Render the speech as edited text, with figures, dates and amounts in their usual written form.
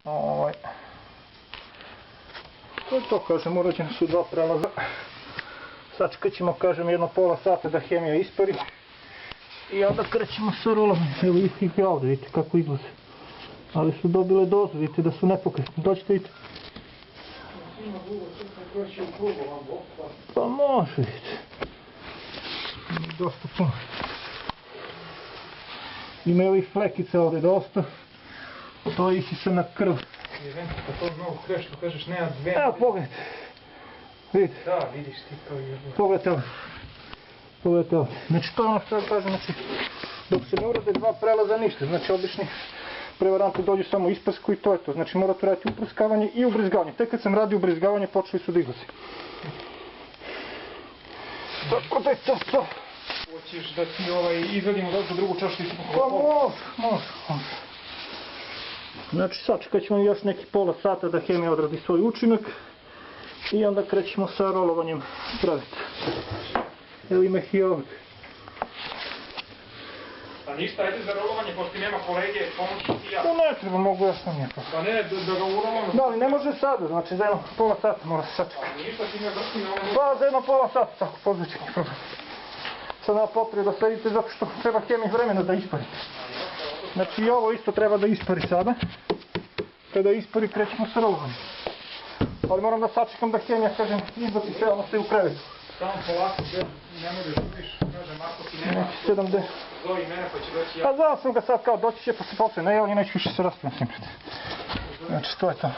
To je to, kažem, urađene su dva prelaza. Sačekat ćemo, kažem, jedno pola sata da hemija ispari. I onda krećemo sa rolom. Evo ih i ovdje, vidite kako izlaze. Ali su dobile dozu, vidite da su nepokretni. Dođite, vidite. Pa može, vidite. Dosta puno. Ima ovih flekica ovdje dosta. To isi se na krv. Pa to mnogo kreš, što kažeš, nema dve... Evo, pogledajte. Vidite. Da, vidiš ti kao je... Pogledajte ovo. Pogledajte ovo. Znači to je ono što ja kažem, znači dok se ne urade dva prelaza ništa. Znači obični prevaranti dođu samo isprsku i to je to. Znači morate raditi uprskavanje i ubrizgavanje. Tek kad sam radio ubrizgavanje počeli su da izlazi. Tako da je to. Hoćeš da ti izvadimo dođu drugu čašu i si Pa može. Znači sačekat ćemo još neki pola sata da hemija odradi svoj učinak. I onda krećemo sa rolovanjem praviti. Evo ima ih i ovdje. Pa ništa, ajde za rolovanje, pošto ti nema kolege, pomoći ti ja. To ne treba, mogu ja sam njega. Pa ne, da ga urovamo... Da, ali ne može sada, znači za jedno pola sata mora se sačekati. Pa ništa, ti me vrsti na ono... Pa za jedno pola sata, tako, pozveće mi problem. Sad nema potrebe da sedite zato što treba hemija vremena da ispari. Znači i ovo isto treba da ispari sada. Kada ispari krećemo sa rolovanjem. Ali moram da sačekam da hemija, kažem, izbaci sve ono što je u krevetu. Samo polako, nemoj da žuriš, kažem, ako ti nema... Neki 7D. Zovi mene pa će doći ja. Pa znao sam ga sad kao doći će posle, ne, ja neću više se raspraviti. Znači to je to.